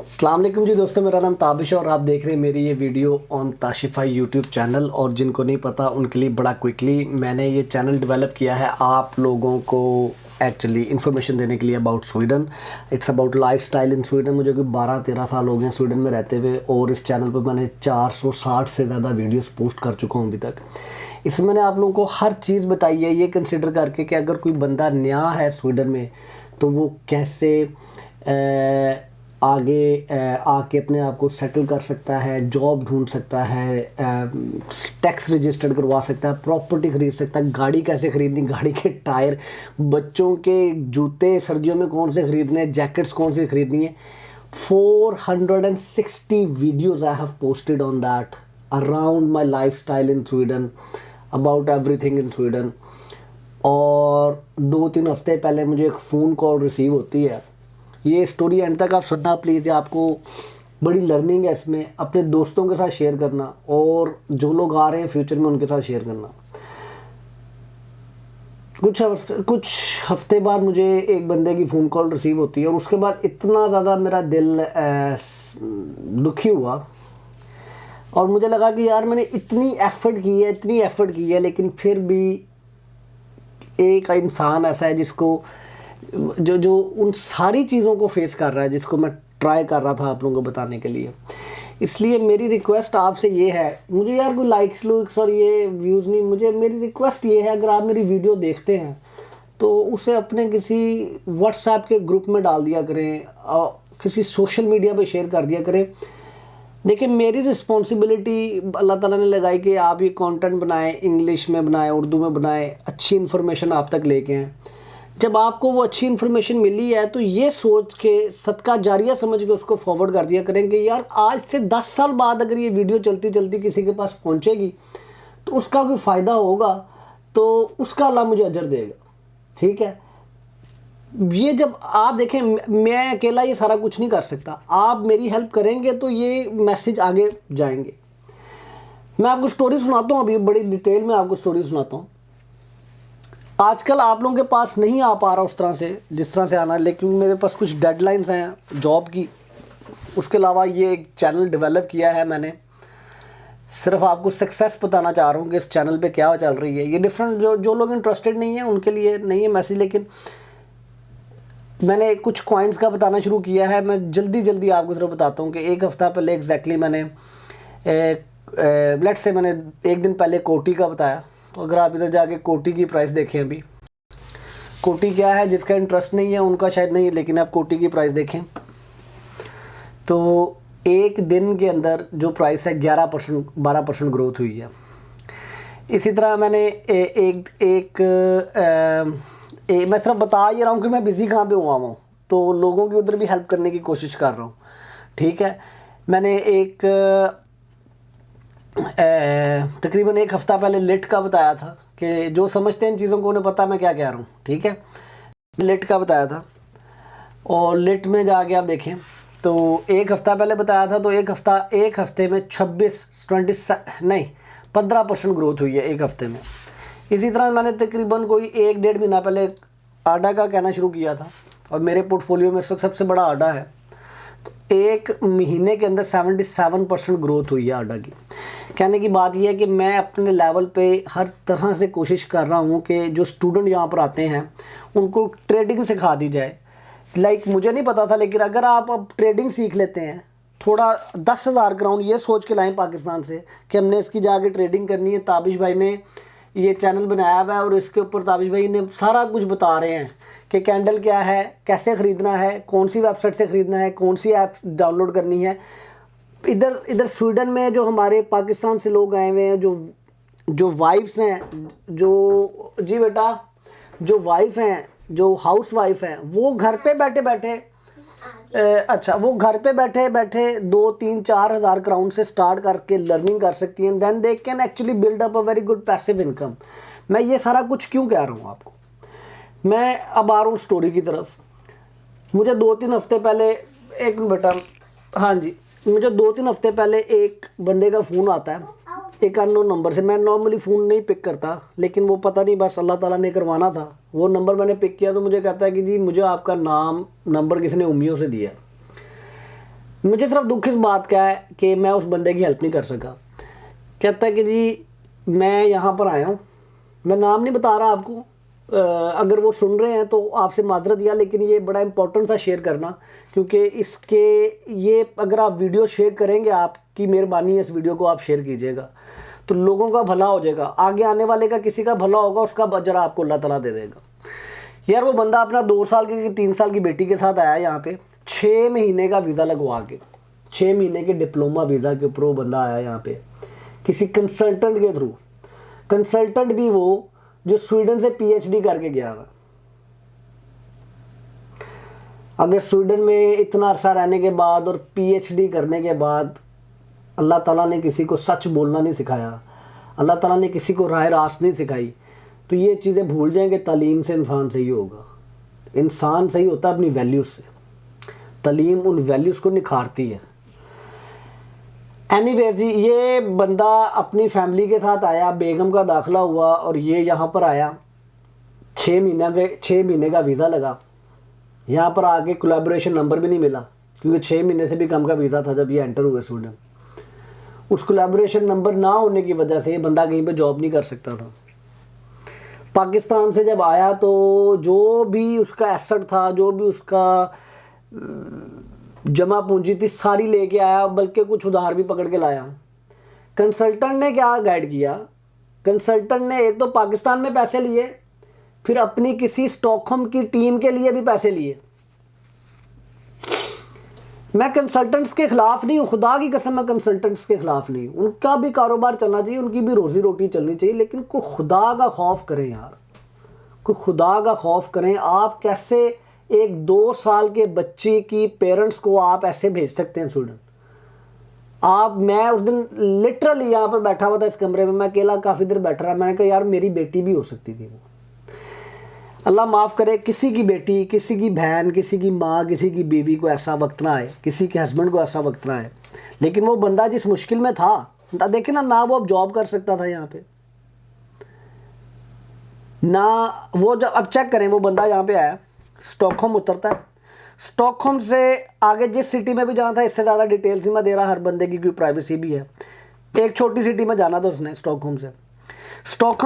अस्सलाम वालेकुम जी दोस्तों, मेरा नाम ताबिश है और आप देख रहे हैं मेरी ये वीडियो ऑन ताशिफ़ा यूट्यूब चैनल। और जिनको नहीं पता उनके लिए बड़ा क्विकली मैंने ये चैनल डेवलप किया है आप लोगों को एक्चुअली इन्फॉर्मेशन देने के लिए about Sweden. It's about life style in Sweden. मुझे कोई 12-13 साल हो गए हैं स्वीडन में रहते हुए और इस चैनल पर मैंने 460 से ज़्यादा वीडियोस पोस्ट कर चुका हूँ अभी तक। इसमें मैंने आप लोगों को हर चीज़ बताई है ये कंसिडर करके कि अगर कोई बंदा नया है स्वीडन में तो वो कैसे आगे आके अपने आप को सेटल कर सकता है, जॉब ढूंढ सकता है, टैक्स रजिस्टर्ड करवा सकता है, प्रॉपर्टी ख़रीद सकता है, गाड़ी कैसे ख़रीदनी, गाड़ी के टायर, बच्चों के जूते सर्दियों में कौन से ख़रीदने, जैकेट्स कौन से ख़रीदनी है। 460 videos I have posted on that around my life style in Sweden, about everything in Sweden. और 2-3 हफ्ते पहले मुझे एक फ़ोन कॉल रिसीव होती है। ये स्टोरी एंड तक आप सुनना प्लीज़, आपको बड़ी लर्निंग है इसमें। अपने दोस्तों के साथ शेयर करना और जो लोग आ रहे हैं फ्यूचर में उनके साथ शेयर करना। कुछ हफ्ते बाद मुझे एक बंदे की फ़ोन कॉल रिसीव होती है और उसके बाद इतना ज़्यादा मेरा दिल दुखी हुआ और मुझे लगा कि यार मैंने इतनी एफ़र्ट की है लेकिन फिर भी एक इंसान ऐसा है जिसको जो उन सारी चीज़ों को फेस कर रहा है, जिसको मैं ट्राई कर रहा था आप लोगों को बताने के लिए। इसलिए मेरी रिक्वेस्ट आपसे ये है, मुझे यार कोई लाइक्स लुक्स और ये व्यूज़ नहीं, मेरी रिक्वेस्ट ये है अगर आप मेरी वीडियो देखते हैं तो उसे अपने किसी व्हाट्सएप के ग्रुप में डाल दिया करें और किसी सोशल मीडिया पे शेयर कर दिया करें। देखिए मेरी रिस्पॉन्सिबिलिटी अल्लाह ताला ने लगाई कि आप ये कंटेंट बनाएं, इंग्लिश में बनाएं, उर्दू में बनाएं, अच्छी इन्फॉर्मेशन आप तक लेके आएँ। जब आपको वो अच्छी इन्फॉर्मेशन मिली है तो ये सोच के सदका जारिया समझ के उसको फॉरवर्ड कर दिया करें कि यार आज से 10 साल बाद अगर ये वीडियो चलती चलती किसी के पास पहुंचेगी तो उसका कोई फ़ायदा होगा तो उसका अल्लाह मुझे अजर देगा। ठीक है, ये जब आप देखें मैं अकेला ये सारा कुछ नहीं कर सकता, आप मेरी हेल्प करेंगे तो ये मैसेज आगे जाएंगे। मैं आपको स्टोरी सुनाता हूँ, अभी बड़ी डिटेल में आपको स्टोरी सुनाता हूँ। आजकल आप लोगों के पास नहीं आ पा रहा उस तरह से जिस तरह से आना, लेकिन मेरे पास कुछ डेडलाइंस हैं जॉब की। उसके अलावा ये एक चैनल डेवलप किया है मैंने, सिर्फ आपको सक्सेस बताना चाह रहा हूँ कि इस चैनल पे क्या चल रही है। ये डिफरेंट जो लोग इंटरेस्टेड नहीं हैं उनके लिए नहीं है मैसेज, लेकिन मैंने कुछ कॉइन्स का बताना शुरू किया है। मैं जल्दी आपको ज़रा बताता हूँ कि एक हफ़्ता पहले एग्जैक्टली मैंने लेट्स से मैंने एक दिन पहले कोटी का बताया। तो अगर आप इधर जाके कोटी की प्राइस देखें, अभी कोटी क्या है, जिसका इंटरेस्ट नहीं है उनका शायद नहीं, लेकिन आप कोटी की प्राइस देखें तो एक दिन के अंदर जो प्राइस है 12% ग्रोथ हुई है। इसी तरह मैंने मैं सिर्फ बता ये रहा हूँ कि मैं बिज़ी कहाँ पे हुआ हूँ, तो लोगों की उधर भी हेल्प करने की कोशिश कर रहा हूँ। ठीक है, मैंने तकरीबन एक हफ़्ता पहले लिट का बताया था कि जो समझते हैं इन चीज़ों को उन्हें पता मैं क्या कह रहा हूँ। ठीक है, लिट का बताया था और लिट में जाके आप देखें तो एक हफ़्ता पहले बताया था तो एक हफ़्ते में 15% ग्रोथ हुई है एक हफ़्ते में। इसी तरह मैंने तकरीबन कोई 1-1.5 महीना पहले आडा का कहना शुरू किया था और मेरे पोर्टफोलियो में इस वक्त सबसे बड़ा आडा है। तो एक महीने के अंदर 77% ग्रोथ हुई है आडा की। कहने की बात यह है कि मैं अपने लेवल पे हर तरह से कोशिश कर रहा हूँ कि जो स्टूडेंट यहाँ पर आते हैं उनको ट्रेडिंग सिखा दी जाए। मुझे नहीं पता था, लेकिन अगर आप अब ट्रेडिंग सीख लेते हैं, थोड़ा 10,000 क्राउन ये सोच के लाएँ पाकिस्तान से कि हमने इसकी जाके ट्रेडिंग करनी है। ताबिश भाई ने ये चैनल बनाया हुआ है और इसके ऊपर ताबिश भाई ने सारा कुछ बता रहे हैं कि कैंडल क्या है, कैसे ख़रीदना है, कौन सी वेबसाइट से ख़रीदना है, कौन सी ऐप डाउनलोड करनी है। इधर स्वीडन में जो हमारे पाकिस्तान से लोग आए हुए हैं, जो वाइफ्स हैं, जो जी बेटा जो वाइफ हैं, जो हाउस वाइफ हैं, वो घर पे बैठे बैठे वो घर पे बैठे बैठे 2-3-4 हज़ार क्राउन से स्टार्ट करके लर्निंग कर सकती हैं। Then they can actually build up a very good passive income. मैं ये सारा कुछ क्यों कह रहा हूँ आपको, मैं अब आ रहा हूँ स्टोरी की तरफ। मुझे 2-3 हफ्ते पहले एक बेटा हाँ जी, मुझे 2-3 हफ्ते पहले एक बंदे का फ़ोन आता है एक अननोन नंबर से। मैं नॉर्मली फ़ोन नहीं पिक करता, लेकिन वो पता नहीं बस अल्लाह ताला ने करवाना था। वो नंबर मैंने पिक किया तो मुझे कहता है कि जी मुझे आपका नाम नंबर किसी ने उम्मियों से दिया। मुझे सिर्फ दुख इस बात का है कि मैं उस बंदे की हेल्प नहीं कर सका। कहता है कि जी मैं यहाँ पर आया हूँ, मैं नाम नहीं बता रहा आपको, अगर वो सुन रहे हैं तो आपसे माजरत दिया, लेकिन ये बड़ा इंपॉर्टेंट था शेयर करना, क्योंकि इसके ये अगर आप वीडियो शेयर करेंगे, आपकी मेहरबानी है, इस वीडियो को आप शेयर कीजिएगा तो लोगों का भला हो जाएगा, आगे आने वाले का किसी का भला होगा, उसका अजर आपको अल्लाह ताला दे देगा। यार वो बंदा अपना 2 साल की 3 साल की बेटी के साथ आया यहाँ पे, 6 महीने का वीज़ा लगवा के, 6 महीने के डिप्लोमा वीज़ा के ऊपर वो बंदा आया यहाँ पे किसी कंसल्टेंट के थ्रू। कंसल्टेंट भी वो जो स्वीडन से पीएचडी करके गया हुआ। अगर स्वीडन में इतना अरसा रहने के बाद और पीएचडी करने के बाद अल्लाह ताला ने किसी को सच बोलना नहीं सिखाया, अल्लाह ताला ने किसी को राह रास्त नहीं सिखाई, तो ये चीज़ें भूल जाएंगे। तालीम से इंसान सही होगा, इंसान सही होता है अपनी वैल्यूज़ से, तालीम उन वैल्यूज़ को निखारती है। एनीवेज जी, ये बंदा अपनी फैमिली के साथ आया, बेगम का दाखिला हुआ और ये यहाँ पर आया, 6 महीने का वीज़ा लगा। यहाँ पर आके कोलैबोरेशन नंबर भी नहीं मिला, क्योंकि 6 महीने से भी कम का वीज़ा था जब ये एंटर हुए स्वीडन। उस कोलैबोरेशन नंबर ना होने की वजह से ये बंदा कहीं पे जॉब नहीं कर सकता था। पाकिस्तान से जब आया तो जो भी उसका एसेट था, जो भी उसका जमा पूंजी थी, सारी लेके आया, बल्कि कुछ उधार भी पकड़ के लाया। कंसल्टेंट ने क्या गाइड किया, कंसल्टेंट ने एक तो पाकिस्तान में पैसे लिए, फिर अपनी किसी स्टॉकहोम की टीम के लिए भी पैसे लिए। मैं कंसल्टेंट्स के ख़िलाफ़ नहीं हूँ, खुदा की कसम, मैं कंसल्टेंट्स के ख़िलाफ़ नहीं हूँ, उनका भी कारोबार चलना चाहिए, उनकी भी रोज़ी रोटी चलनी चाहिए, लेकिन कोई खुदा का खौफ करें यार, कोई खुदा का खौफ करें। आप कैसे एक 2 साल के बच्चे की पेरेंट्स को आप ऐसे भेज सकते हैं स्वीडन? मैं उस दिन लिटरली यहाँ पर बैठा हुआ था इस कमरे में, मैं अकेला काफ़ी देर बैठा रहा, मैंने कहा यार मेरी बेटी भी हो सकती थी वो। अल्लाह माफ़ करे, किसी की बेटी, किसी की बहन, किसी की माँ, किसी की बीवी को ऐसा वक्त ना आए, किसी के हस्बैंड को ऐसा वक्त ना आए। लेकिन वो बंदा जिस मुश्किल में था, देखे ना वो अब जॉब कर सकता था यहाँ पे ना वो। जब अब चेक करें, वो बंदा यहाँ पे आया, स्टॉकहोम उतरता है, स्टॉकहोम से आगे जिस सिटी में भी जाना था, इससे ज़्यादा डिटेल्स ही मैं दे रहा, हर बंदे की क्योंकि प्राइवेसी भी है। एक छोटी सिटी में जाना था उसने, स्टॉकहोम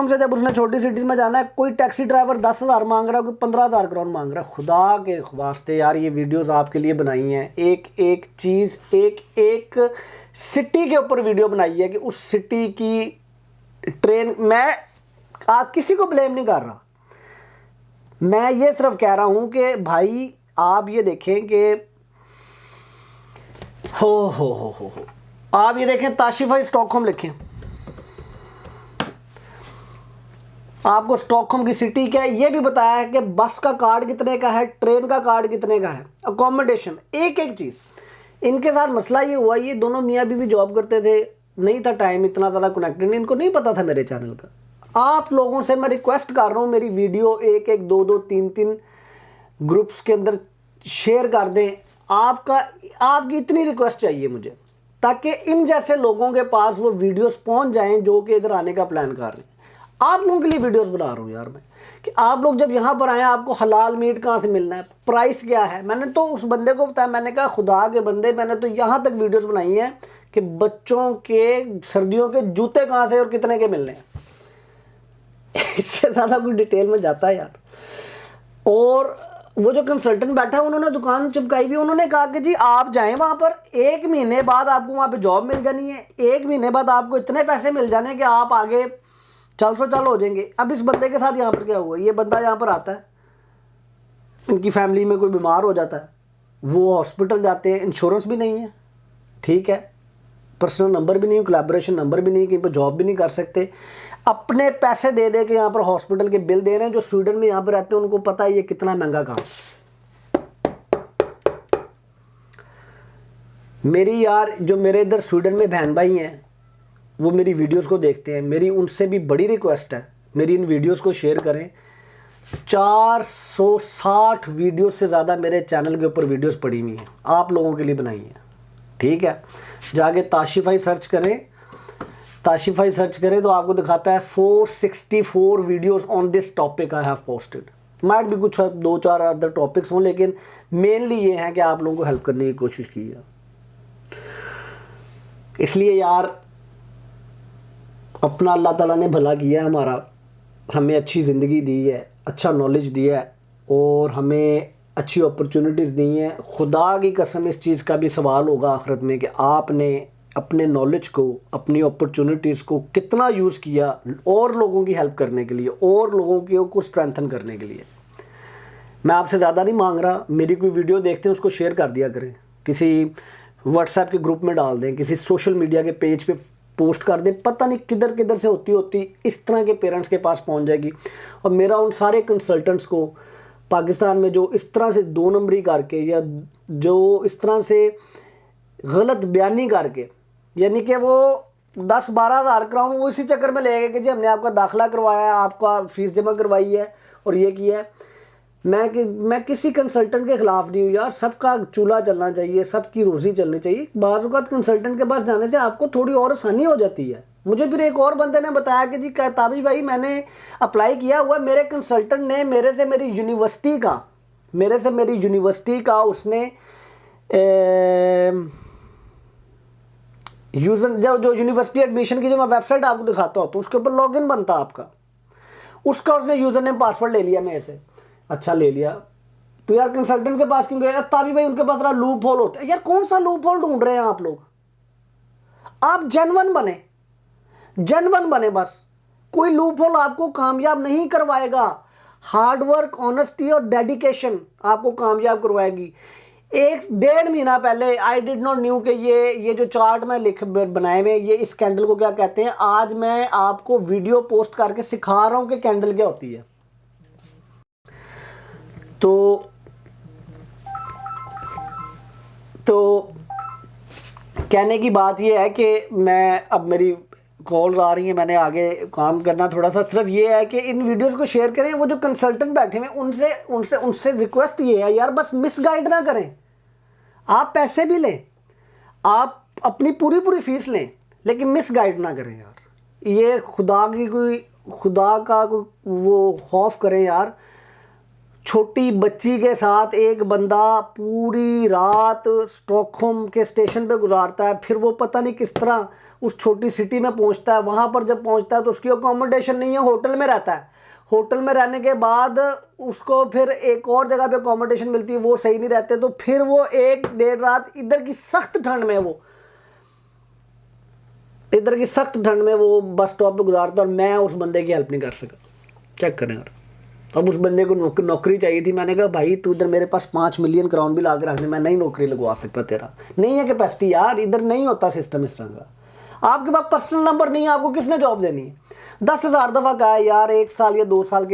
से जब उसने छोटी सिटी में जाना है, कोई टैक्सी ड्राइवर 10,000 मांग रहा है, कोई 15,000 करोड़ मांग रहा है। खुदा के वास्ते यार, ये वीडियोस आपके लिए बनाई हैं, एक एक चीज़, एक एक सिटी के ऊपर वीडियो बनाई है कि उस सिटी की ट्रेन, मैं किसी को ब्लेम नहीं कर रहा, मैं ये सिर्फ कह रहा हूँ कि भाई आप ये देखें कि हो आप ये देखें, ताशिफाई स्टॉकहोम लिखें, आपको स्टॉकहोम की सिटी क्या है ये भी बताया है कि बस का कार्ड कितने का है, ट्रेन का कार्ड कितने का है, अकोमोडेशन, एक एक चीज़। इनके साथ मसला ये हुआ, ये दोनों मियाँ बीवी जॉब करते थे, नहीं था टाइम इतना ज़्यादा कनेक्टेड, इनको नहीं पता था मेरे चैनल का। आप लोगों से मैं रिक्वेस्ट कर रहा हूँ, मेरी वीडियो एक एक 2 3 ग्रुप्स के अंदर शेयर कर दें। आपकी इतनी रिक्वेस्ट चाहिए मुझे, ताकि इन जैसे लोगों के पास वो वीडियोस पहुंच जाएं जो कि इधर आने का प्लान कर रहे हैं। आप लोगों के लिए वीडियोस बना रहा हूँ यार मैं, कि आप लोग जब यहाँ पर आएँ, आपको हलाल मीट कहाँ से मिलना है, प्राइस क्या है। मैंने तो उस बंदे को बताया, मैंने कहा खुदा के बंदे, मैंने तो यहाँ तक वीडियोस बनाई हैं कि बच्चों के सर्दियों के जूते कहाँ से और कितने के मिलने हैं। इससे ज़्यादा कोई डिटेल में जाता है यार। और वो जो कंसल्टेंट बैठा, उन्होंने दुकान चिपकाई हुई, उन्होंने कहा कि जी आप जाएं वहाँ पर, 1 महीने बाद आपको वहाँ पे जॉब मिल जानी है, 1 महीने बाद आपको इतने पैसे मिल जाने कि आप आगे चल हो जाएंगे। अब इस बंदे के साथ यहाँ पर क्या हुआ, ये बंदा यहाँ पर आता है, इनकी फैमिली में कोई बीमार हो जाता है, वो हॉस्पिटल जाते हैं, इंश्योरेंस भी नहीं है, ठीक है, पर्सनल नंबर भी नहीं, कोलैबोरेशन नंबर भी नहीं, कहीं पर जॉब भी नहीं कर सकते, अपने पैसे दे दे के यहाँ पर हॉस्पिटल के बिल दे रहे हैं। जो स्वीडन में यहाँ पर रहते हैं उनको पता है ये कितना महंगा काम। मेरी यार जो मेरे इधर स्वीडन में बहन भाई हैं, वो मेरी वीडियोस को देखते हैं, मेरी उनसे भी बड़ी रिक्वेस्ट है, मेरी इन वीडियोस को शेयर करें। 460 वीडियोस से ज़्यादा मेरे चैनल के ऊपर वीडियोस पड़ी हुई हैं, आप लोगों के लिए बनाई हैं, ठीक है। जाके ताशिफाई सर्च करें तो आपको दिखाता है 464 videos on this topic I have posted. Might भी कुछ 2-4 अदर टॉपिक्स हों, लेकिन मेनली ये है कि आप लोगों को हेल्प करने की कोशिश की है। इसलिए यार अपना अल्लाह ताला ने भला किया है हमारा, हमें अच्छी ज़िंदगी दी है, अच्छा नॉलेज दिया है और हमें अच्छी अपॉर्चुनिटीज़ दी हैं। खुदा की कसम इस चीज़ का भी सवाल होगा आखिरत में कि आपने अपने नॉलेज को, अपनी अपॉर्चुनिटीज़ को कितना यूज़ किया और लोगों की हेल्प करने के लिए और लोगों को स्ट्रेंथन करने के लिए। मैं आपसे ज़्यादा नहीं मांग रहा, मेरी कोई वीडियो देखते हैं उसको शेयर कर दिया करें, किसी व्हाट्सएप के ग्रुप में डाल दें, किसी सोशल मीडिया के पेज पे पोस्ट कर दें, पता नहीं किधर किधर से होती इस तरह के पेरेंट्स के पास पहुंच जाएगी। और मेरा उन सारे कंसल्टेंट्स को पाकिस्तान में जो इस तरह से 2 नंबरी करके या जो इस तरह से गलत बयानी करके, यानी कि वो 10-12 हज़ार क्राउन वो इसी चक्कर में ले गए कि जी हमने आपका दाखिला करवाया है, आपका फ़ीस जमा करवाई है और ये किया है। मैं किसी कंसल्टेंट के ख़िलाफ़ नहीं हूँ यार, सबका चूल्हा चलना चाहिए, सबकी रोज़ी चलनी चाहिए। बाज़ औक़ात कंसल्टेंट के पास जाने से आपको थोड़ी और आसानी हो जाती है। मुझे फिर एक और बंदे ने बताया कि जी ताबिश भाई मैंने अप्लाई किया हुआ, मेरे कंसल्टेंट ने मेरे से मेरी यूनिवर्सिटी का उसने यूज़र जो यूनिवर्सिटी एडमिशन की जो मैं वेबसाइट आपको दिखाता हूँ तो उसके ऊपर लॉगिन बनता आपका, उसका उसने यूज़र नेम पासवर्ड ले लिया मेरे से। अच्छा ले लिया तो यार कंसल्टेंट के पास क्यों गए? यार ताबिश भाई उनके पास जरा लूप होल होता है। यार कौन सा लूप होल ढूंढ रहे हैं आप लोग? आप जेन्युइन बने बस। कोई लूप होल आपको कामयाब नहीं करवाएगा। हार्ड वर्क, ऑनेस्टी और डेडिकेशन आपको कामयाब करवाएगी। 1-1.5 महीना पहले आई डिड नॉट न्यू कि ये जो चार्ट मैं बनाए हुए ये इस कैंडल को क्या कहते हैं। आज मैं आपको वीडियो पोस्ट करके सिखा रहा हूं कि कैंडल क्या होती है। तो कहने की बात ये है कि मैं अब मेरी कॉल्स आ रही हैं, मैंने आगे काम करना थोड़ा सा। सिर्फ ये है कि इन वीडियोस को शेयर करें। वो जो कंसल्टेंट बैठे हुए उनसे रिक्वेस्ट ये है यार, बस मिसगाइड ना करें। आप पैसे भी लें, आप अपनी पूरी फीस लें, लेकिन मिसगाइड ना करें यार। ये खुदा का कोई वो खौफ करें यार। छोटी बच्ची के साथ एक बंदा पूरी रात स्टॉकहोम के स्टेशन पे गुजारता है, फिर वो पता नहीं किस तरह उस छोटी सिटी में पहुंचता है। वहाँ पर जब पहुंचता है तो उसकी अकोमोडेशन नहीं है, होटल में रहता है। होटल में रहने के बाद उसको फिर एक और जगह पे अकोमोडेशन मिलती है, वो सही नहीं रहते, तो फिर वो 1-1.5 रात इधर की सख्त ठंड में वो बस स्टॉप पे गुजारता है। और मैं उस बंदे की हेल्प नहीं कर सका। चेक करें यार। अब उस बंदे को नौकरी चाहिए थी। मैंने कहा भाई तू इधर मेरे पास 5 मिलियन क्राउन भी ला के रख दे, मैं नहीं नौकरी लगवा सकता, तेरा नहीं है कैपेसिटी यार। इधर नहीं होता सिस्टम इस तरह का। आपके पास पर्सनल नंबर नहीं है, आपको किसने जॉब देनी है? 10,000 दफ़ा कहा है यार, 1 साल या 2 साल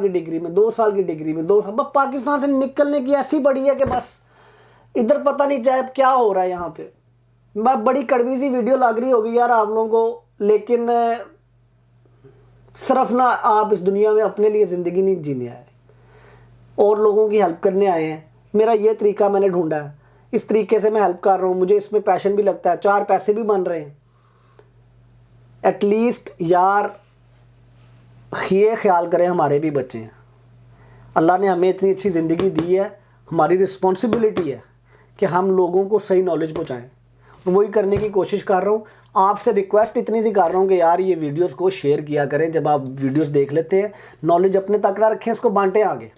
की डिग्री में 2 साल बस पाकिस्तान से निकलने की ऐसी बड़ी है कि बस इधर पता नहीं चाहे क्या हो रहा है यहाँ पे। मैं बड़ी कड़वी सी वीडियो लग रही होगी यार आप लोगों को, लेकिन सिर्फ ना आप इस दुनिया में अपने लिए ज़िंदगी नहीं जीने आए और लोगों की हेल्प करने आए हैं। मेरा ये तरीका मैंने ढूंढा है, इस तरीके से मैं हेल्प कर रहा हूँ। मुझे इसमें पैशन भी लगता है, 4 पैसे भी बन रहे हैं एटलीस्ट। यार ये ख्याल करें हमारे भी बच्चे हैं। अल्लाह ने हमें इतनी अच्छी ज़िंदगी दी है, हमारी रिस्पॉन्सिबिलिटी है कि हम लोगों को सही नॉलेज पहुँचाएँ। वही करने की कोशिश कर रहा हूँ। आपसे रिक्वेस्ट इतनी सी कर रहा हूँ कि यार ये वीडियोस को शेयर किया करें। जब आप वीडियोस देख लेते हैं, नॉलेज अपने तक ना रखें, इसको बांटें आगे।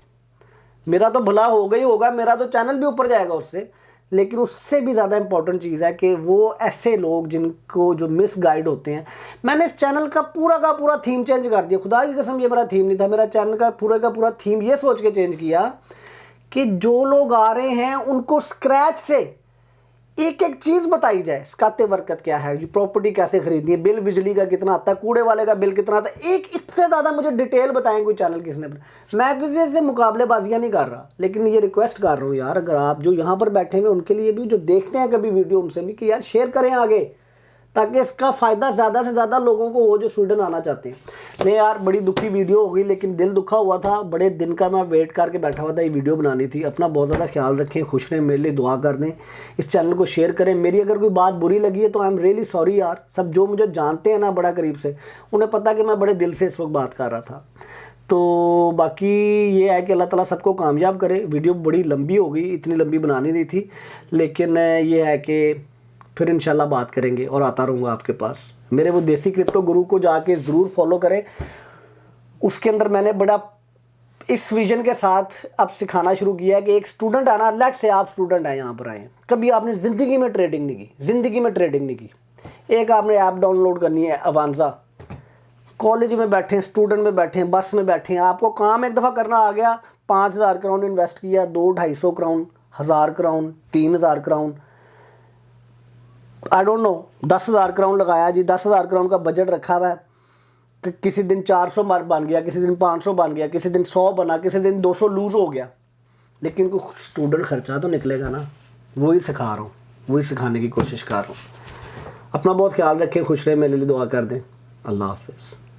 मेरा तो भला होगा ही होगा, मेरा तो चैनल भी ऊपर जाएगा उससे, लेकिन उससे भी ज़्यादा इंपॉर्टेंट चीज़ है कि वो ऐसे लोग जिनको जो मिसगाइड होते हैं। मैंने इस चैनल का पूरा थीम चेंज कर दिया। खुदा की कसम ये मेरा थीम नहीं था। मेरा चैनल का पूरा थीम ये सोच के चेंज किया कि जो लोग आ रहे हैं उनको स्क्रैच से एक चीज़ बताई जाए। ज़कात बरकत क्या है, जो प्रॉपर्टी कैसे खरीदनी है, बिल बिजली का कितना आता है, कूड़े वाले का बिल कितना आता है, एक इससे ज़्यादा मुझे डिटेल बताएं कोई चैनल किसने। मैं किसी से मुकाबलेबाजियाँ नहीं कर रहा, लेकिन ये रिक्वेस्ट कर रहा हूँ यार, अगर आप जो यहाँ पर बैठे हुए उनके लिए भी, जो देखते हैं कभी वीडियो, उनसे भी कि यार शेयर करें आगे, ताकि इसका फ़ायदा ज़्यादा से ज़्यादा लोगों को हो जो स्वीडन आना चाहते हैं। नहीं यार बड़ी दुखी वीडियो हो गई, लेकिन दिल दुखा हुआ था। बड़े दिन का मैं वेट करके बैठा हुआ था, ये वीडियो बनानी थी। अपना बहुत ज़्यादा ख्याल रखें, खुश रहें, मेरे लिए दुआ कर दें, इस चैनल को शेयर करें। मेरी अगर कोई बात बुरी लगी है तो आई एम रियली सॉरी यार। सब जो मुझे जानते हैं ना बड़ा करीब से, उन्हें पता कि मैं बड़े दिल से इस वक्त बात कर रहा था। तो बाकी ये है कि अल्लाह ताला सबको कामयाब करे। वीडियो बड़ी लंबी हो गई, इतनी लंबी बनानी नहीं थी, लेकिन ये है कि फिर इंशाल्लाह बात करेंगे और आता रहूँगा आपके पास। मेरे वो देसी क्रिप्टो गुरु को जाके ज़रूर फॉलो करें। उसके अंदर मैंने बड़ा इस विजन के साथ अब सिखाना शुरू किया है कि एक स्टूडेंट आना, लेट से आप स्टूडेंट हैं, यहाँ पर आए, कभी आपने ज़िंदगी में ट्रेडिंग नहीं की, ज़िंदगी में ट्रेडिंग नहीं की, एक आपने ऐप डाउनलोड करनी है अवांजा, कॉलेज में बैठे, स्टूडेंट में बैठे, बस में बैठे, आपको काम एक दफ़ा करना आ गया, 5,000 क्राउन इन्वेस्ट किया, 200-250 crown, 1,000 crown, 3,000 crown, I don't know, 10,000 crown लगाया जी, 10,000 क्राउन का बजट रखा हुआ है, किसी दिन 400 बन गया, किसी दिन 500 बन गया, किसी दिन 100 बना, किसी दिन 200 लूज़ हो गया, लेकिन कोई स्टूडेंट खर्चा तो निकलेगा ना। वही सिखा रहा हूँ, वही सिखाने की कोशिश कर रहा हूँ। अपना बहुत ख्याल रखें, खुश रहे, मेरे लिए दुआ कर दें। अल्लाह हाफ़िज़।